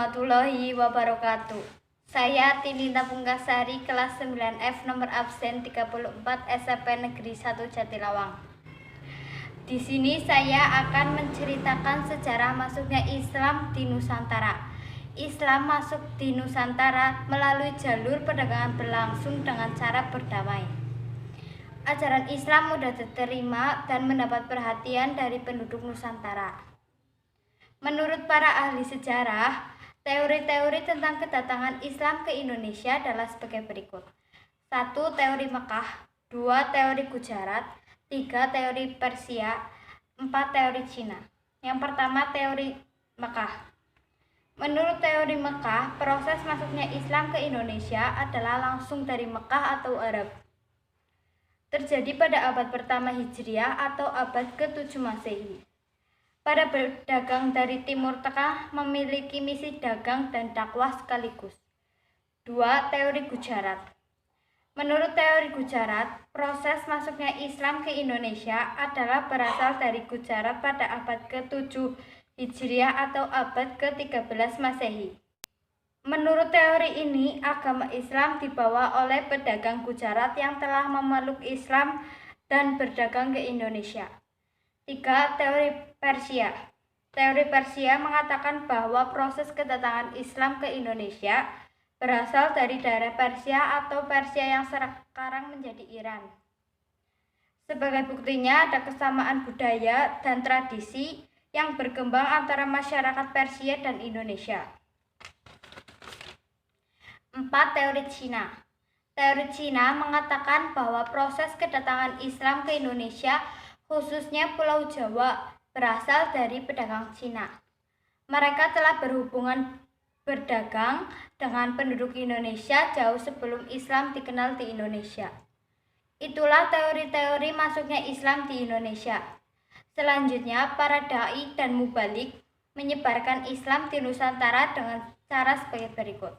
warahmatullahi wabarakatuh. Saya Tinita Pungkasari, kelas 9F, nomor absen 34, SMP Negeri 1 Jatilawang. Di sini saya akan menceritakan sejarah masuknya Islam di Nusantara. Islam masuk di Nusantara melalui jalur perdagangan berlangsung dengan cara berdamai. Ajaran Islam mudah diterima dan mendapat perhatian dari penduduk Nusantara. Menurut para ahli sejarah, teori-teori tentang kedatangan Islam ke Indonesia adalah sebagai berikut. 1. Teori Mekah, 2. Teori Gujarat, 3. Teori Persia, 4. Teori Cina. Yang pertama, teori Mekah. Menurut teori Mekah, proses masuknya Islam ke Indonesia adalah langsung dari Mekah atau Arab. Terjadi pada abad pertama Hijriah atau abad ke-7 Masehi. Para pedagang dari Timur Tengah memiliki misi dagang dan dakwah sekaligus. 2. Teori Gujarat. Menurut teori Gujarat, proses masuknya Islam ke Indonesia adalah berasal dari Gujarat pada abad ke-7 Hijriah atau abad ke-13 Masehi. Menurut teori ini, agama Islam dibawa oleh pedagang Gujarat yang telah memeluk Islam dan berdagang ke Indonesia. 3. Teori Persia. Teori Persia mengatakan bahwa proses kedatangan Islam ke Indonesia berasal dari daerah Persia atau Persia yang sekarang menjadi Iran. Sebagai buktinya ada kesamaan budaya dan tradisi yang berkembang antara masyarakat Persia dan Indonesia. 4. Teori Cina. Teori Cina mengatakan bahwa proses kedatangan Islam ke Indonesia, khususnya Pulau Jawa, berasal dari pedagang Cina. Mereka telah berhubungan berdagang dengan penduduk Indonesia jauh sebelum Islam dikenal di Indonesia. Itulah teori-teori masuknya Islam di Indonesia. Selanjutnya, para dai dan mubalik menyebarkan Islam di Nusantara dengan cara sebagai berikut.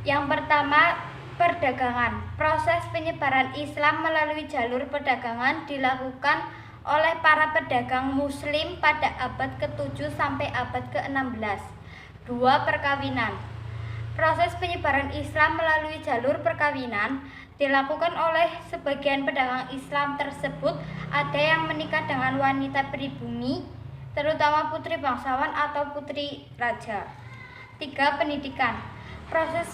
Yang pertama, perdagangan. Proses penyebaran Islam melalui jalur perdagangan dilakukan oleh para pedagang muslim pada abad ke-7 sampai abad ke-16. 2. Perkawinan. Proses penyebaran Islam melalui jalur perkawinan dilakukan oleh sebagian pedagang Islam tersebut. Ada yang menikah dengan wanita pribumi, terutama putri bangsawan atau putri raja. 3. Pendidikan. Proses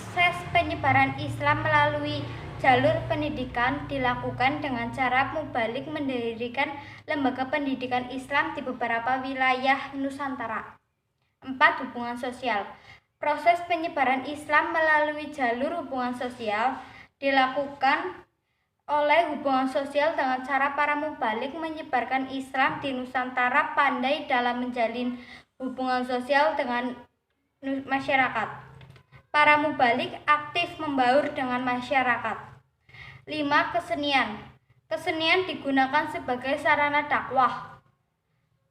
penyebaran Islam melalui jalur pendidikan dilakukan dengan cara mubalik mendirikan lembaga pendidikan Islam di beberapa wilayah Nusantara. 4. Hubungan sosial. Proses penyebaran Islam melalui jalur hubungan sosial dilakukan oleh hubungan sosial dengan cara para mubalik menyebarkan Islam di Nusantara pandai dalam menjalin hubungan sosial dengan masyarakat. Para mubalik aktif membaur dengan masyarakat. 5. Kesenian. Kesenian digunakan sebagai sarana dakwah.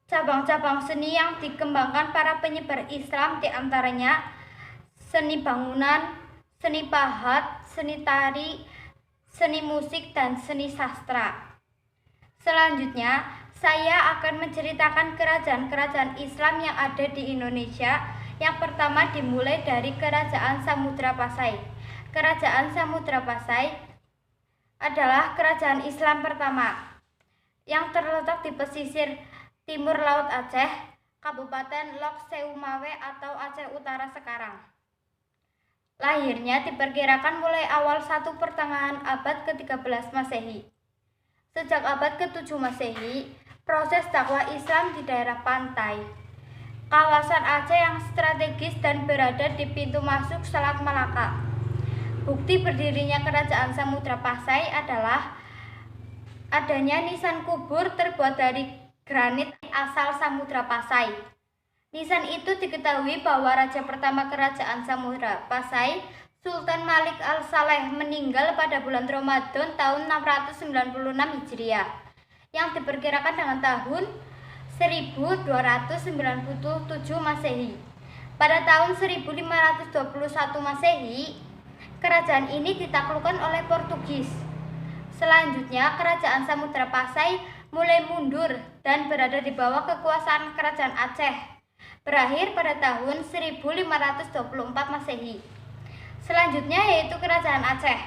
Cabang-cabang seni yang dikembangkan para penyebar Islam diantaranya seni bangunan, seni pahat, seni tari, seni musik, dan seni sastra. Selanjutnya, saya akan menceritakan kerajaan-kerajaan Islam yang ada di Indonesia. Yang pertama dimulai dari Kerajaan Samudra Pasai. Kerajaan Samudra Pasai adalah kerajaan Islam pertama yang terletak di pesisir timur Laut Aceh, Kabupaten Lok Seumawe atau Aceh Utara sekarang. Lahirnya diperkirakan mulai awal 1 pertengahan abad ke-13 Masehi. Sejak abad ke-7 Masehi, proses dakwah Islam di daerah pantai, kawasan Aceh yang strategis dan berada di pintu masuk Selat Malaka. Bukti berdirinya Kerajaan Samudra Pasai adalah adanya nisan kubur terbuat dari granit asal Samudra Pasai. Nisan itu diketahui bahwa raja pertama Kerajaan Samudra Pasai, Sultan Malik Al-Saleh, meninggal pada bulan Ramadan tahun 696 Hijriah, yang diperkirakan dengan tahun 1297 Masehi. Pada tahun 1521 Masehi, kerajaan ini ditaklukkan oleh Portugis. Selanjutnya, Kerajaan Samudra Pasai mulai mundur dan berada di bawah kekuasaan Kerajaan Aceh. berakhir pada tahun 1524 Masehi. Selanjutnya yaitu Kerajaan Aceh.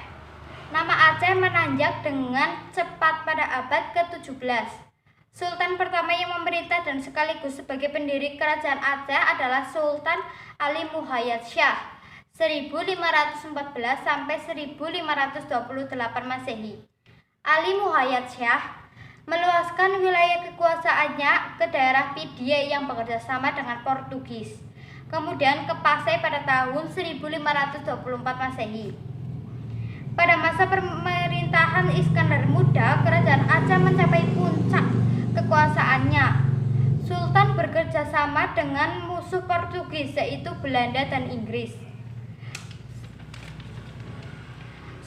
Nama Aceh menanjak dengan cepat pada abad ke-17. Sultan pertama yang memerintah dan sekaligus sebagai pendiri Kerajaan Aceh adalah Sultan Ali Muhayyad Shah 1514 sampai 1528 Masehi. Ali Muhayyad Shah meluaskan wilayah kekuasaannya ke daerah Pidie yang bekerja sama dengan Portugis, kemudian ke Pasai pada tahun 1524 Masehi. Pada masa pemerintahan Iskandar Muda, Kerajaan Aceh mencapai puncak kekuasaannya. Sultan bekerja sama dengan musuh Portugis yaitu Belanda dan Inggris.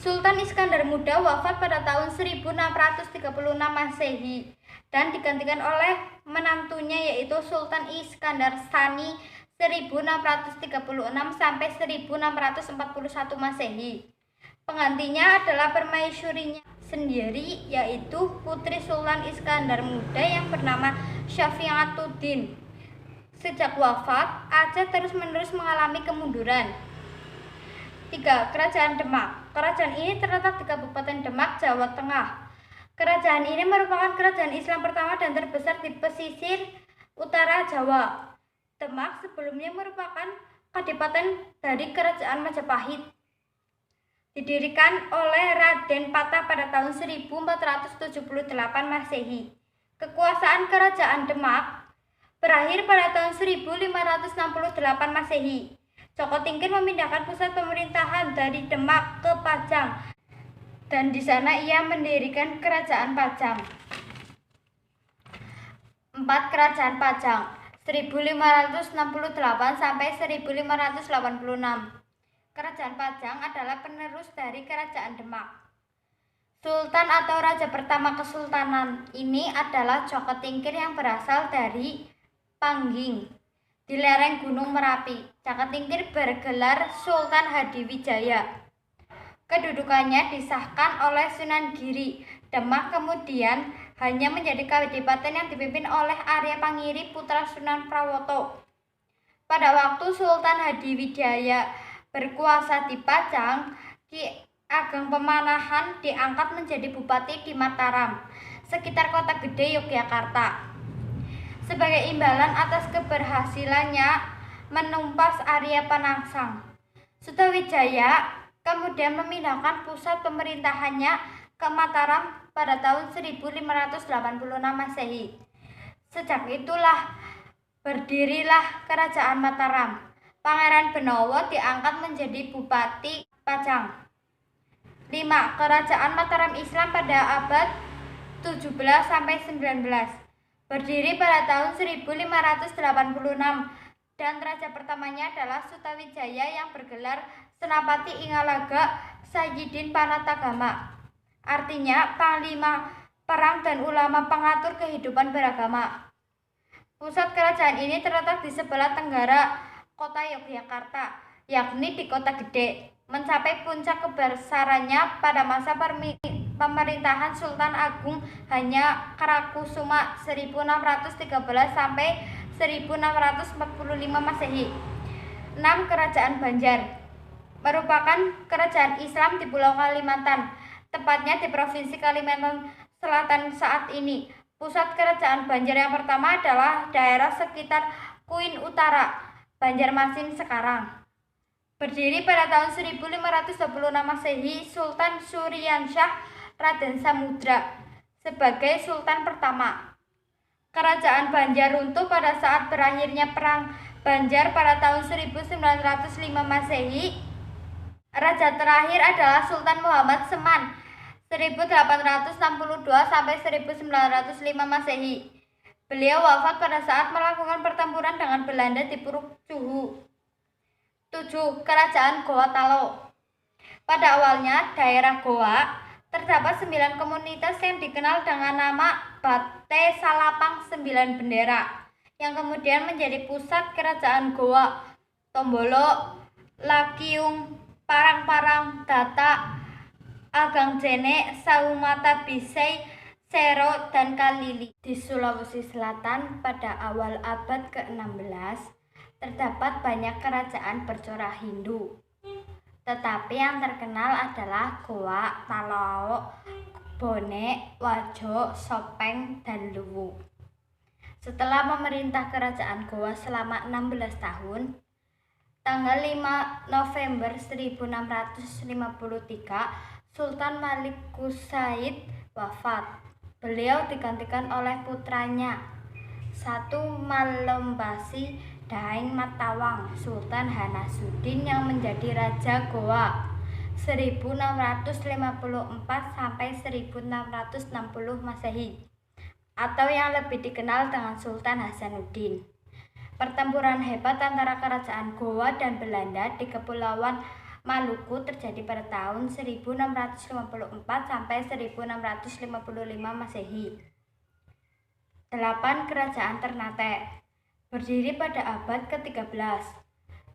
Sultan Iskandar Muda wafat pada tahun 1636 Masehi dan digantikan oleh menantunya yaitu Sultan Iskandar Tsani 1636 sampai 1641 Masehi. Penggantinya adalah permaisurinya sendiri yaitu putri Sultan Iskandar Muda yang bernama Syafi'atuddin. Sejak wafat, Aceh terus-menerus mengalami kemunduran. 3. Kerajaan Demak. Kerajaan ini terletak di Kabupaten Demak, Jawa Tengah. Kerajaan ini merupakan kerajaan Islam pertama dan terbesar di pesisir utara Jawa. Demak sebelumnya merupakan kadipaten dari Kerajaan Majapahit. Didirikan oleh Raden Patah pada tahun 1478 Masehi. Kekuasaan Kerajaan Demak berakhir pada tahun 1568 Masehi. Joko Tingkir memindahkan pusat pemerintahan dari Demak ke Pajang dan di sana ia mendirikan Kerajaan Pajang. 4. Kerajaan Pajang 1568 sampai 1586. Kerajaan Pajang adalah penerus dari Kerajaan Demak. Sultan atau raja pertama kesultanan ini adalah Joko Tingkir yang berasal dari Pangging di lereng Gunung Merapi. Joko Tingkir bergelar Sultan Hadiwijaya. Kedudukannya disahkan oleh Sunan Giri. Demak kemudian hanya menjadi kadipaten yang dipimpin oleh Arya Pangiri putra Sunan Prawoto. Pada waktu Sultan Hadiwijaya berkuasa di Pajang, Ki Ageng Pemanahan diangkat menjadi bupati di Mataram, sekitar kota gede Yogyakarta. Sebagai imbalan atas keberhasilannya menumpas Arya Penangsang, Sutawijaya kemudian memindahkan pusat pemerintahannya ke Mataram pada tahun 1586 Masehi. Sejak itulah berdirilah Kerajaan Mataram. Pangeran Benowo diangkat menjadi Bupati Pajang. 5. Kerajaan Mataram Islam pada abad 17 sampai 19. Berdiri pada tahun 1586 dan raja pertamanya adalah Sutawijaya yang bergelar Senapati Ingalaga Sayyidin Panatagama. Artinya panglima perang dan ulama pengatur kehidupan beragama. Pusat kerajaan ini terletak di sebelah tenggara kota Yogyakarta, yakni di Kota Gede. Mencapai puncak kebesarannya pada masa pemerintahan Sultan Agung Hanyakarakusuma 1613 sampai 1645 Masehi. 6. Kerajaan Banjar merupakan kerajaan Islam di Pulau Kalimantan, tepatnya di Provinsi Kalimantan Selatan saat ini. Pusat kerajaan Banjar yang pertama adalah daerah sekitar Kuin Utara, Banjarmasin sekarang. Berdiri pada tahun 1526 Masehi, Sultan Suryansyah Raden Samudra sebagai sultan pertama. Kerajaan Banjar runtuh pada saat berakhirnya Perang Banjar pada tahun 1905 Masehi. Raja terakhir adalah Sultan Muhammad Seman 1862 sampai 1905 Masehi. Beliau wafat pada saat melakukan pertempuran dengan Belanda di Puruk Cuhu. 7. Kerajaan Goa Talo. Pada awalnya daerah Goa terdapat 9 komunitas yang dikenal dengan nama Bate Salapang 9 Bendera, yang kemudian menjadi pusat kerajaan Goa. Tombolo, Lakiung, Parang-Parang, Data, Agangjene, Saumata Bisei, Sero, dan Kalili. Di Sulawesi Selatan pada awal abad ke-16, terdapat banyak kerajaan bercorak Hindu. Tetapi yang terkenal adalah Goa, Talaok, Bone, Wajo, Sopeng, dan Luwu. Setelah memerintah kerajaan Goa selama 16 tahun, tanggal 5 November 1653, Sultan Malik Qusaid wafat. Beliau digantikan oleh putranya, Satu Malembasi Daeng Matawang, Sultan Hanasuddin yang menjadi Raja Goa 1654 sampai 1660 Masehi, atau yang lebih dikenal dengan Sultan Hasanuddin. Pertempuran hebat antara kerajaan Goa dan Belanda di Kepulauan Maluku terjadi pada tahun 1654 sampai 1655 Masehi. 8. Kerajaan Ternate berdiri pada abad ke-13.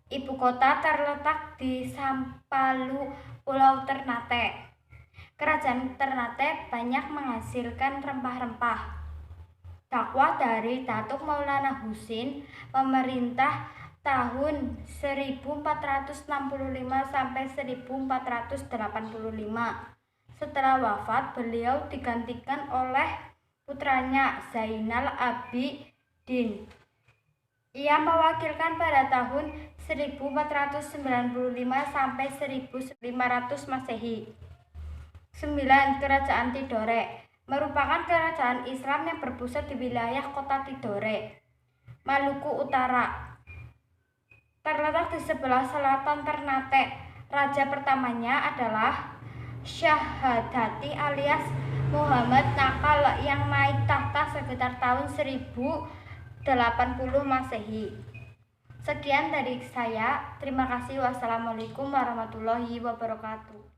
Ibu kota terletak di Sampalu, Pulau Ternate. Kerajaan Ternate banyak menghasilkan rempah-rempah. Dakwah dari Datuk Maulana Husin, pemerintah tahun 1465 sampai 1485. Setelah wafat, beliau digantikan oleh putranya Zainal Abidin. Ia mewakilkan pada tahun 1495 sampai 1500 Masehi. 9. Kerajaan Tidore merupakan kerajaan Islam yang berpusat di wilayah kota Tidore, Maluku Utara. Terletak di sebelah selatan Ternate. Raja pertamanya adalah Syahadati alias Muhammad Nakal yang naik tahta sekitar tahun 1080 Masehi. Sekian dari saya. Terima kasih. Wassalamualaikum warahmatullahi wabarakatuh.